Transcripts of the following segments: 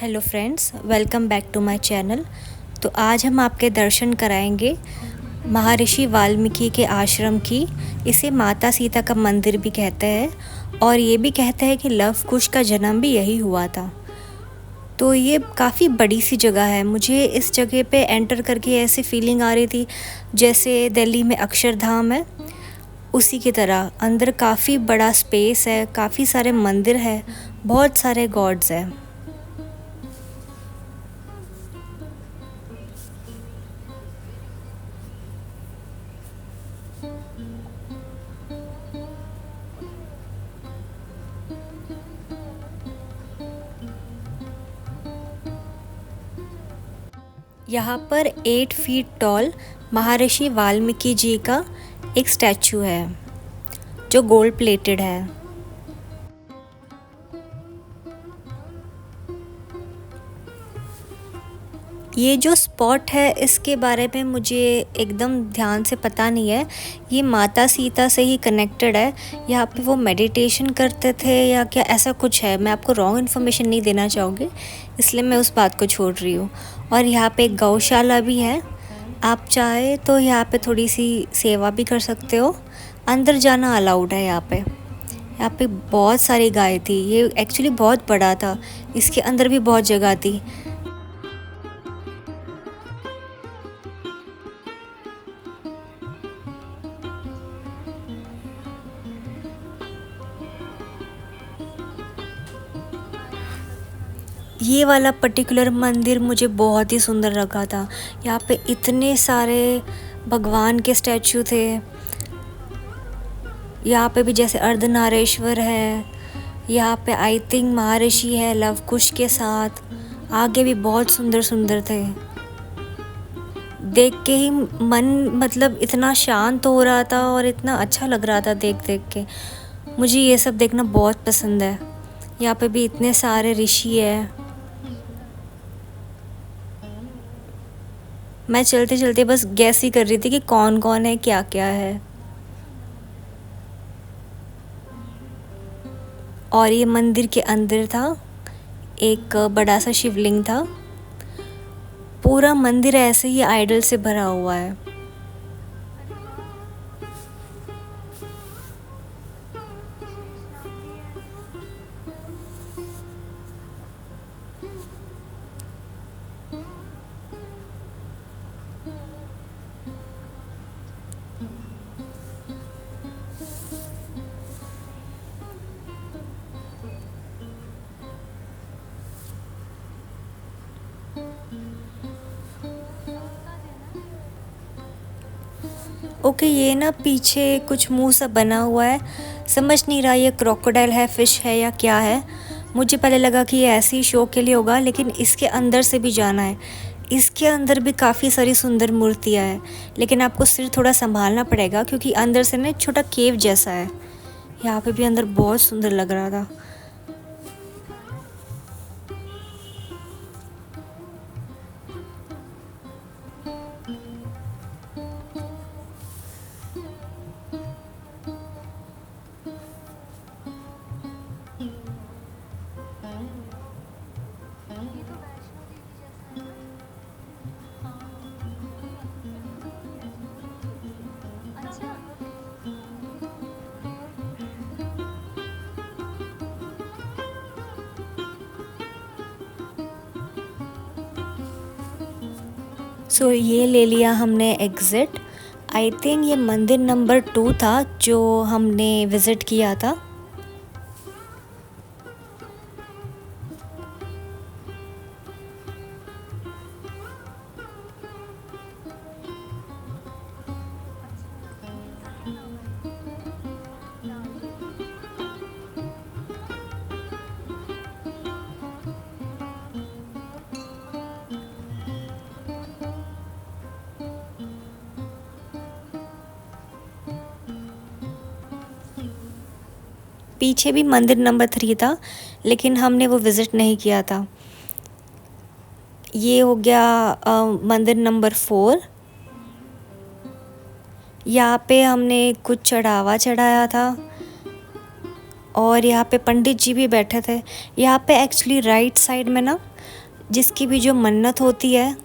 Hello friends, welcome back to my channel. तो आज हम आपके दर्शन कराएंगे महर्षि वाल्मीकि के आश्रम की। इसे माता सीता का मंदिर भी कहते हैं और ये भी कहते हैं कि लव कुश का जन्म भी यही हुआ था। तो ये काफ़ी बड़ी सी जगह है। मुझे इस जगह पे एंटर करके ऐसी फीलिंग आ रही थी जैसे दिल्ली में अक्षरधाम है, उसी की तरह अंदर काफ़ी बड़ा स्पेस है, काफ़ी सारे मंदिर हैं, बहुत सारे गॉड्स हैं। यहाँ पर 8 फीट टॉल महर्षि वाल्मीकि जी का एक स्टैचू है जो गोल्ड प्लेटेड है। ये जो स्पॉट है इसके बारे में मुझे एकदम ध्यान से पता नहीं है। ये माता सीता से ही कनेक्टेड है। यहाँ पे वो मेडिटेशन करते थे या क्या, ऐसा कुछ है। मैं आपको रॉन्ग इन्फॉर्मेशन नहीं देना चाहूँगी, इसलिए मैं उस बात को छोड़ रही हूँ। और यहाँ पे एक गौशाला भी है। आप चाहे तो यहाँ पे थोड़ी सी सेवा भी कर सकते हो। अंदर जाना अलाउड है यहाँ पे। यहाँ पे बहुत सारी गाय थी। ये एक्चुअली बहुत बड़ा था, इसके अंदर भी बहुत जगह थी। ये वाला पर्टिकुलर मंदिर मुझे बहुत ही सुंदर लगा था। यहाँ पे इतने सारे भगवान के स्टैचू थे। यहाँ पे भी जैसे अर्धनारेश्वर है, यहाँ पे आई थिंक महर्षि है लव कुश के साथ। आगे भी बहुत सुंदर सुंदर थे। देख के ही मन मतलब इतना शांत हो रहा था और इतना अच्छा लग रहा था देख देख के। मुझे ये सब देखना बहुत पसंद है। यहाँ पे भी इतने सारे ऋषि है। मैं चलते चलते बस गैस ही कर रही थी कि कौन कौन है, क्या क्या है। और ये मंदिर के अंदर था, एक बड़ा सा शिवलिंग था। पूरा मंदिर ऐसे ही आइडल से भरा हुआ है। ओके, ये ना पीछे कुछ मुंह सा बना हुआ है। समझ नहीं रहा ये क्रोकोडाइल है, फिश है या क्या है। मुझे पहले लगा कि ये ऐसे ही शो के लिए होगा, लेकिन इसके अंदर से भी जाना है। इसके अंदर भी काफ़ी सारी सुंदर मूर्तियाँ हैं, लेकिन आपको सिर थोड़ा संभालना पड़ेगा क्योंकि अंदर से ना एक छोटा केव जैसा है। यहाँ पे भी अंदर बहुत सुंदर लग रहा था। सो ये ले लिया हमने एग्ज़िट। आई थिंक ये मंदिर नंबर 2 था जो हमने विज़िट किया था। पीछे भी मंदिर नंबर 3 था, लेकिन हमने वो विज़िट नहीं किया था। ये हो गया मंदिर नंबर 4। यहाँ पे हमने कुछ चढ़ावा चढ़ाया था और यहाँ पे पंडित जी भी बैठे थे। यहाँ पे एक्चुअली राइट साइड में ना जिसकी भी जो मन्नत होती है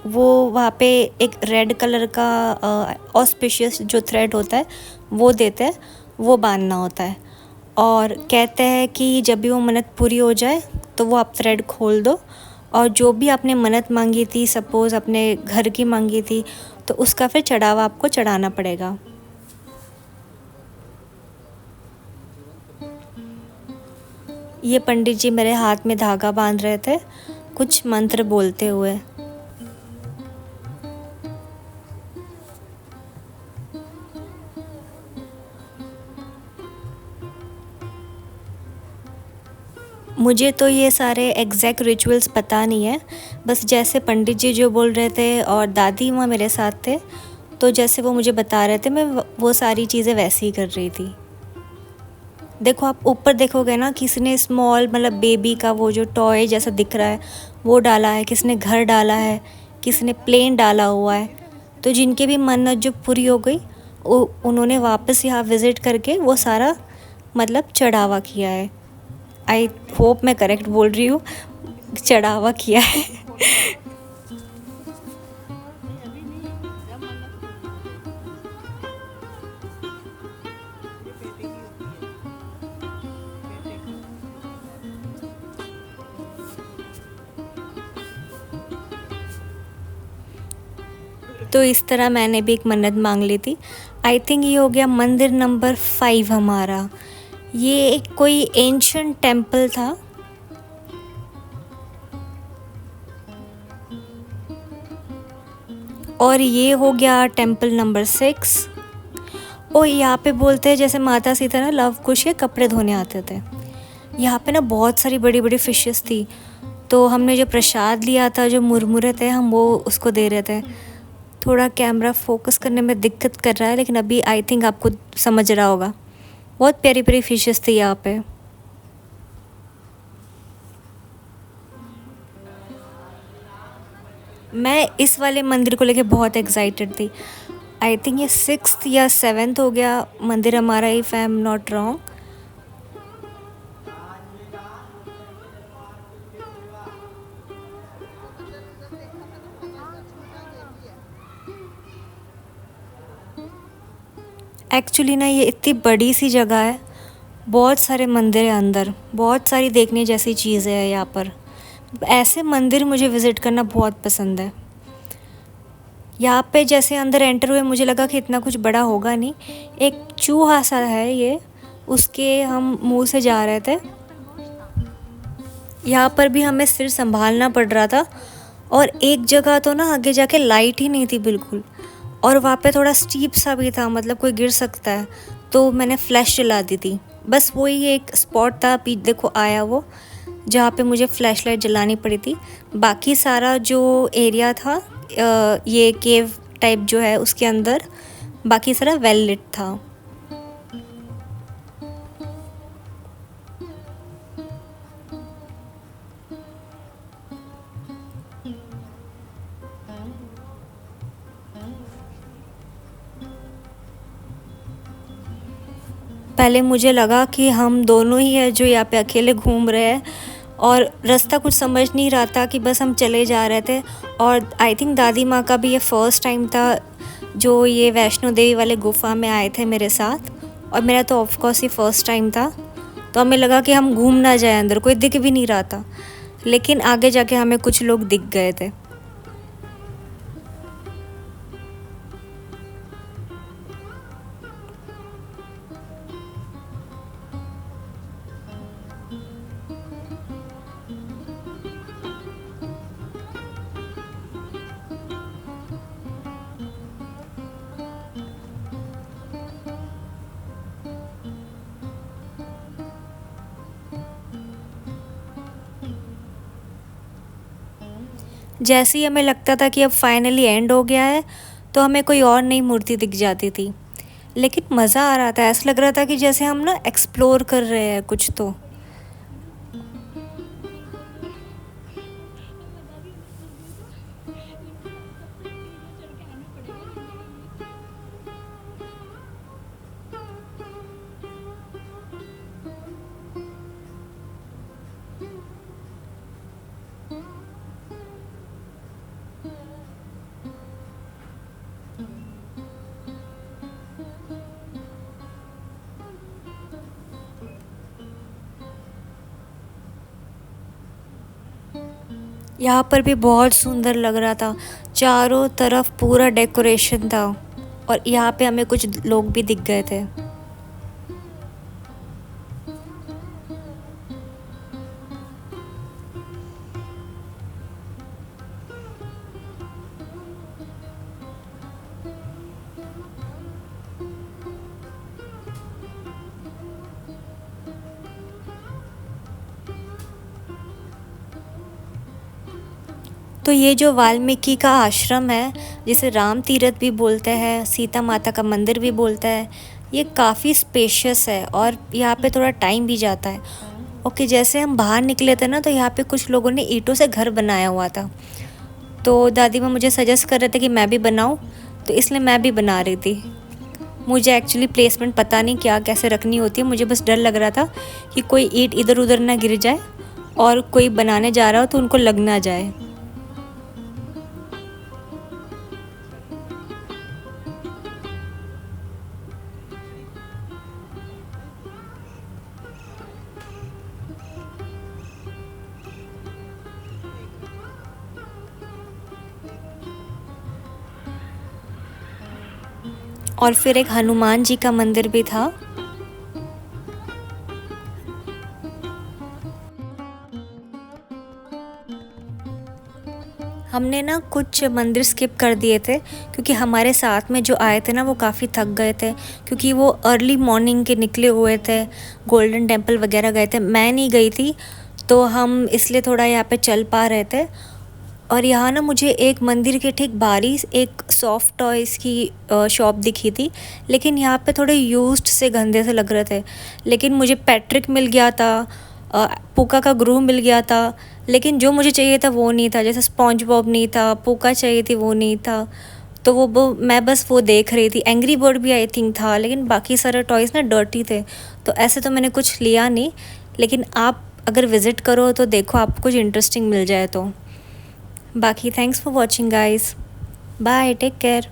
वो वहाँ पे एक रेड कलर का ऑस्पिशियस जो थ्रेड होता है वो देते हैं, वो बांधना होता है। और कहते हैं कि जब भी वो मन्नत पूरी हो जाए तो वो आप थ्रेड खोल दो, और जो भी आपने मन्नत मांगी थी, सपोज़ अपने घर की मांगी थी, तो उसका फिर चढ़ावा आपको चढ़ाना पड़ेगा। ये पंडित जी मेरे हाथ में धागा बांध रहे थे कुछ मंत्र बोलते हुए। मुझे तो ये सारे एग्जैक्ट रिचुअल्स पता नहीं है, बस जैसे पंडित जी जो बोल रहे थे और दादी माँ मेरे साथ थे, तो जैसे वो मुझे बता रहे थे मैं वो सारी चीज़ें वैसे ही कर रही थी। देखो आप ऊपर देखोगे ना, किसी ने स्मॉल मतलब बेबी का वो जो टॉय जैसा दिख रहा है वो डाला है, किसी ने घर डाला है, किसी ने प्लेन डाला हुआ है। तो जिनकी भी मन्नत जो पूरी हो गई उन्होंने वापस यहाँ विज़िट करके वो सारा मतलब चढ़ावा किया है। आई होप मैं करेक्ट बोल रही हूँ, चढ़ावा किया है। तो इस तरह मैंने भी एक मन्नत मांग ली थी। आई थिंक ये हो गया मंदिर नंबर 5 हमारा। ये एक कोई एंशियंट टेम्पल था। और ये हो गया टेम्पल नंबर 6। और यहाँ पे बोलते हैं जैसे माता सीता ना लव कुश के कपड़े धोने आते थे। यहाँ पे ना बहुत सारी बड़ी बड़ी फिशेस थी, तो हमने जो प्रसाद लिया था, जो मुरमुरे थे, हम वो उसको दे रहे थे। थोड़ा कैमरा फोकस करने में दिक्कत कर रहा है, लेकिन अभी आई थिंक आपको समझ रहा होगा। बहुत प्यारी प्यारी फिशेस थी यहाँ पे। मैं इस वाले मंदिर को लेके बहुत एक्साइटेड थी। आई थिंक ये 6th या 7th हो गया मंदिर हमारा, if I am not wrong. Actually ना ये इतनी बड़ी सी जगह है, बहुत सारे मंदिर है अंदर, बहुत सारी देखने जैसी चीज़ें हैं यहाँ पर। ऐसे मंदिर मुझे विज़िट करना बहुत पसंद है। यहाँ पे जैसे अंदर एंटर हुए मुझे लगा कि इतना कुछ बड़ा होगा नहीं। एक चूहा सा है ये, उसके हम मुंह से जा रहे थे। यहाँ पर भी हमें सिर संभालना पड़ रहा था। और एक जगह तो ना आगे जाके लाइट ही नहीं थी बिल्कुल, और वहाँ पे थोड़ा स्टीप सा भी था, मतलब कोई गिर सकता है। तो मैंने फ्लैश जला दी थी। बस वही एक स्पॉट था, पीछे देखो आया वो, जहाँ पे मुझे फ्लैश लाइट जलानी पड़ी थी। बाकी सारा जो एरिया था ये केव टाइप जो है उसके अंदर, बाकी सारा वेल लिट था। पहले मुझे लगा कि हम दोनों ही हैं जो यहाँ पे अकेले घूम रहे हैं, और रास्ता कुछ समझ नहीं रहा था कि बस हम चले जा रहे थे। और आई थिंक दादी माँ का भी ये फ़र्स्ट टाइम था जो ये वैष्णो देवी वाले गुफ़ा में आए थे मेरे साथ, और मेरा तो ऑफकोर्स ही फ़र्स्ट टाइम था। तो हमें लगा कि हम घूम ना जाए, अंदर कोई दिख भी नहीं रहा था, लेकिन आगे जाके हमें कुछ लोग दिख गए थे। जैसे ही हमें लगता था कि अब फाइनली एंड हो गया है, तो हमें कोई और नई मूर्ति दिख जाती थी। लेकिन मज़ा आ रहा था, ऐसा लग रहा था कि जैसे हम ना एक्सप्लोर कर रहे हैं कुछ तो। यहाँ पर भी बहुत सुंदर लग रहा था, चारों तरफ पूरा डेकोरेशन था और यहाँ पे हमें कुछ लोग भी दिख गए थे। तो ये जो वाल्मीकि का आश्रम है, जिसे राम तीरथ भी बोलते हैं, सीता माता का मंदिर भी बोलते हैं, ये काफ़ी स्पेशियस है और यहाँ पे थोड़ा टाइम भी जाता है। ओके, जैसे हम बाहर निकले थे ना, तो यहाँ पे कुछ लोगों ने ईंटों से घर बनाया हुआ था। तो दादी माँ मुझे सजेस्ट कर रहे थे कि मैं भी बनाऊँ, तो इसलिए मैं भी बना रही थी। मुझे एक्चुअली प्लेसमेंट पता नहीं क्या कैसे रखनी होती है, मुझे बस डर लग रहा था कि कोई ईंट इधर उधर ना गिर जाए और कोई बनाने जा रहा हो तो उनको लग ना जाए। और फिर एक हनुमान जी का मंदिर भी था। हमने ना कुछ मंदिर स्किप कर दिए थे क्योंकि हमारे साथ में जो आए थे ना वो काफ़ी थक गए थे, क्योंकि वो अर्ली मॉर्निंग के निकले हुए थे, गोल्डन टेम्पल वगैरह गए थे। मैं नहीं गई थी, तो हम इसलिए थोड़ा यहाँ पे चल पा रहे थे। और यहाँ ना मुझे एक मंदिर के ठीक बाहरी एक सॉफ्ट टॉयज़ की शॉप दिखी थी, लेकिन यहाँ पे थोड़े यूज्ड से गंदे से लग रहे थे। लेकिन मुझे पैट्रिक मिल गया था, पूका का ग्रू मिल गया था, लेकिन जो मुझे चाहिए था वो नहीं था। जैसे स्पॉन्ज बॉब नहीं था, पूका चाहिए थी वो नहीं था। तो वो मैं बस वो देख रही थी। एंग्री बर्ड भी आई थिंक था, लेकिन बाकी सारे टॉयज़ ना डर्टी थे, तो ऐसे तो मैंने कुछ लिया नहीं। लेकिन आप अगर विज़िट करो तो देखो, आपको कुछ इंटरेस्टिंग मिल जाए तो। बाकी thanks for watching guys, bye, take care.